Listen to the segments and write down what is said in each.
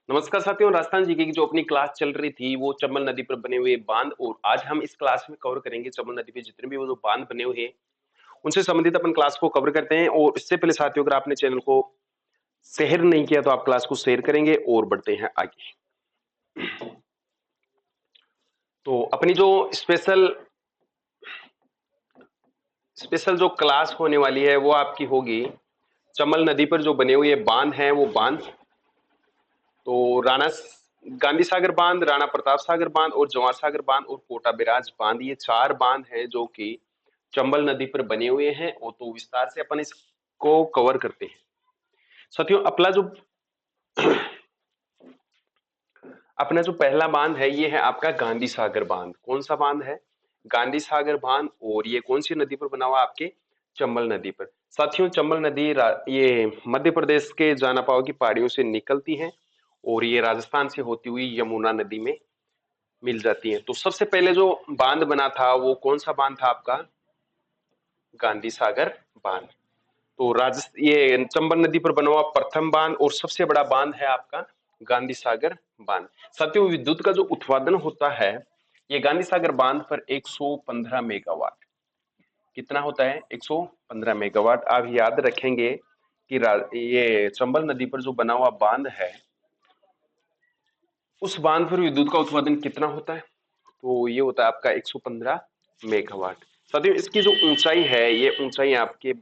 नमस्कार साथियों, राजस्थान जीके की जो अपनी क्लास चल रही थी वो चंबल नदी पर बने हुए बांध और आज हम इस क्लास में कवर करेंगे चंबल नदी पे जितने भी वो जो बांध बने हुए हैं उनसे संबंधित अपन क्लास को कवर करते हैं। और इससे पहले साथियों, अगर आपने चैनल को शेयर नहीं किया तो आप क्लास को शेयर करेंगे और बढ़ते हैं आगे। तो अपनी जो स्पेशल स्पेशल जो क्लास होने वाली है वो आपकी होगी चंबल नदी पर जो बने हुए बांध हैं वो बांध। तो राणा गांधी सागर बांध, राणा प्रताप सागर बांध और जवाहर सागर बांध और कोटा बैराज बांध, ये चार बांध हैं जो कि चंबल नदी पर बने हुए हैं। और तो विस्तार से अपन इसको कवर करते हैं। साथियों, अपना जो पहला बांध है ये है आपका गांधी सागर बांध। कौन सा बांध है? गांधी सागर बांध। और ये कौन सी नदी पर बना हुआ? आपके चंबल नदी पर। साथियों, चंबल नदी ये मध्य प्रदेश के जानापाव की पहाड़ियों से निकलती है और ये राजस्थान से होती हुई यमुना नदी में मिल जाती है। तो सबसे पहले जो बांध बना था वो कौन सा बांध था? आपका गांधी सागर बांध। तो ये चंबल नदी पर बना हुआ प्रथम बांध और सबसे बड़ा बांध है आपका गांधी सागर बांध। साथियों, विद्युत का जो उत्पादन होता है ये गांधी सागर बांध पर 115 मेगावाट। कितना होता है? 115 मेगावाट। आप याद रखेंगे कि ये चंबल नदी पर जो बना हुआ बांध है उस बांध पर विद्युत का उत्पादन कितना होता है? तो ये होता है आपका 115 मेगावाट। साथियों, इसकी जो ऊंचाई है ये ऊंचाई आपके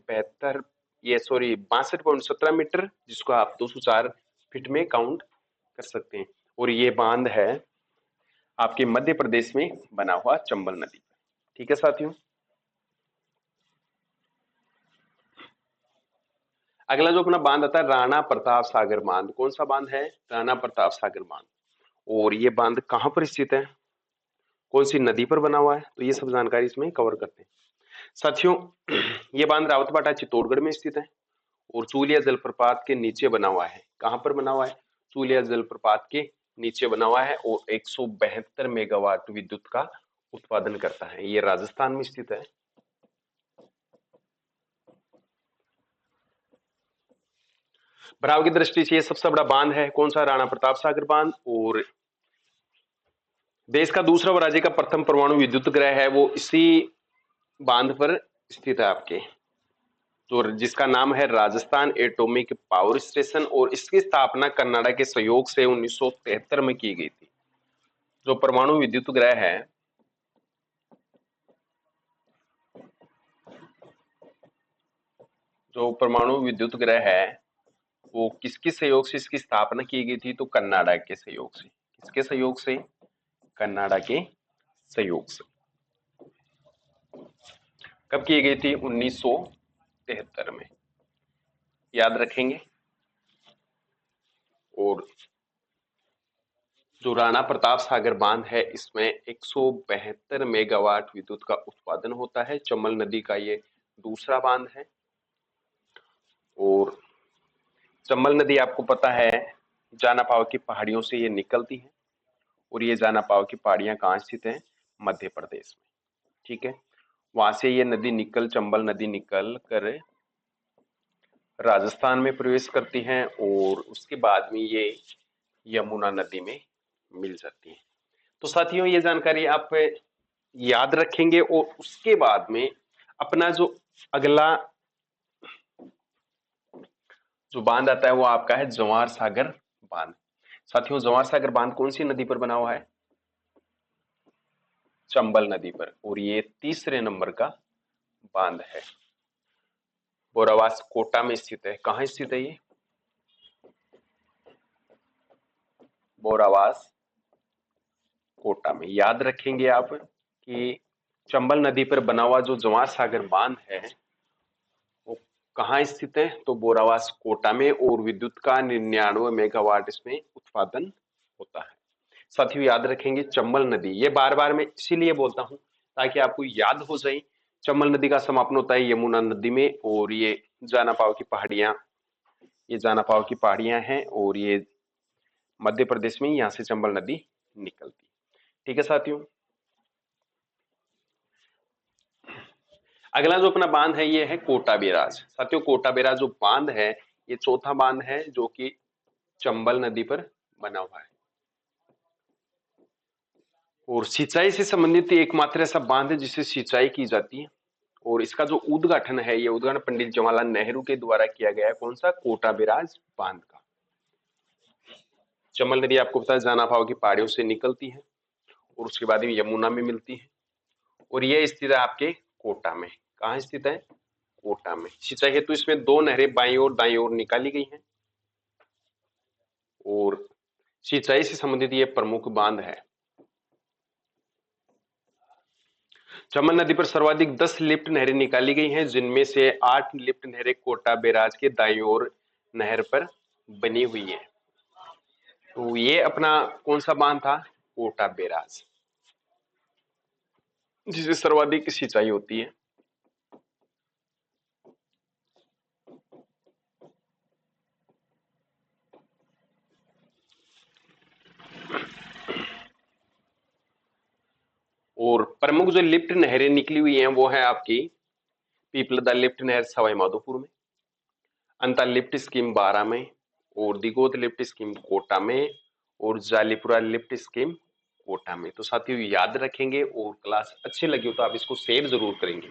62.17 मीटर, जिसको आप 204 फीट में काउंट कर सकते हैं। और ये बांध है आपके मध्य प्रदेश में बना हुआ चंबल नदी पर। ठीक है साथियों। अगला जो अपना बांध आता है राणा प्रताप सागर बांध। कौन सा बांध है? राणा प्रताप सागर बांध। और ये बांध कहां पर स्थित है? कौन सी नदी पर बना हुआ है? तो ये सब जानकारी इसमें कवर करते हैं। साथियों, ये बांध रावतबाटा चित्तौड़गढ़ में स्थित है और चूलिया जलप्रपात के नीचे बना हुआ है। कहां पर बना हुआ है? चूलिया जलप्रपात के नीचे बना हुआ है और 172 मेगावाट विद्युत का उत्पादन करता है। ये राजस्थान में स्थित है। भराव की दृष्टि से ये सबसे बड़ा बांध है। कौन सा? राणा प्रताप सागर बांध। और देश का दूसरा राज्य का प्रथम परमाणु विद्युत ग्रह है वो इसी बांध पर स्थित है आपके, तो जिसका नाम है राजस्थान एटॉमिक पावर स्टेशन। और इसकी स्थापना कनाडा के सहयोग से 1973 में की गई थी। जो परमाणु विद्युत ग्रह है जो परमाणु विद्युत ग्रह है वो किसके सहयोग से इसकी स्थापना की गई थी? तो कनाडा के सहयोग से। किसके सहयोग से? कनाडा के सहयोग से। कब की गई थी? 1973 में। याद रखेंगे। और जो राणा प्रताप सागर बांध है इसमें 172 मेगावाट विद्युत का उत्पादन होता है। चंबल नदी का ये दूसरा बांध है। और चंबल नदी आपको पता है जानापाव की पहाड़ियों से ये निकलती है और ये जानापाव की पहाड़ियां कहाँ स्थित हैं? मध्य प्रदेश में। ठीक है। वहां से ये नदी चंबल नदी निकल कर राजस्थान में प्रवेश करती हैं और उसके बाद में ये यमुना नदी में मिल जाती है। तो साथियों, ये जानकारी आप याद रखेंगे और उसके बाद में अपना जो अगला जो बांध आता है वो आपका है जवाहर सागर बांध। साथियों, जवाहर सागर बांध कौन सी नदी पर बना हुआ है? चंबल नदी पर। और ये तीसरे नंबर का बांध है। बोरावास कोटा में स्थित है। कहाँ स्थित है ये? बोरावास कोटा में। याद रखेंगे आप कि चंबल नदी पर बना हुआ जो जवाहर सागर बांध है वो कहाँ स्थित है? तो बोरावास कोटा में। और विद्युत का 99 मेगावाट इसमें उत्पादन होता है। साथियों, याद रखेंगे चंबल नदी, ये बार बार मैं इसीलिए बोलता हूं ताकि आपको याद हो जाए। चंबल नदी का समापन होता है यमुना नदी में और ये जानापाव की पहाड़ियां ये जानापाव की पहाड़ियां हैं और ये मध्य प्रदेश में यहाँ से चंबल नदी निकलती। ठीक है साथियों। अगला जो अपना बांध है ये है कोटा बैराज। साथियों, कोटा बैराज जो बांध है ये चौथा बांध है जो कि चंबल नदी पर बना हुआ है। और सिंचाई से संबंधित एकमात्र ऐसा बांध है जिससे सिंचाई की जाती है, और इसका जो उद्घाटन है, ये उद्घाटन पंडित जवाहरलाल नेहरू के द्वारा किया गया है। कौन सा? कोटा बैराज बांध का। चंबल नदी आपको पता है जानाफाव की पहाड़ियों से निकलती है और उसके बाद में यमुना में मिलती है, और ये स्थित है आपके कोटा में। कहाँ स्थित है? कोटा में। सिंचाई हेतु इसमें दो नहरें बाईं और दाईं ओर निकाली गई हैं, और सिंचाई से संबंधित ये प्रमुख बांध है। चंबल नदी पर सर्वाधिक 10 लिफ्ट नहरें निकाली गई हैं, जिनमें से 8 लिफ्ट नहरें कोटा बैराज के दाईं ओर नहर पर बनी हुई है। तो ये अपना कौन सा बांध था? कोटा बैराज, जिससे सर्वाधिक सिंचाई होती है। और प्रमुख जो लिफ्ट नहरें निकली हुई हैं वो है आपकी पीपलदा लिफ्ट नहर सवाई माधोपुर में, अंता लिफ्ट स्कीम बारा में, और दिगोद लिफ्ट स्कीम कोटा में, और जालीपुरा लिफ्ट स्कीम कोटा में। तो साथियों याद रखेंगे, और क्लास अच्छी लगी हो तो आप इसको सेव जरूर करेंगे।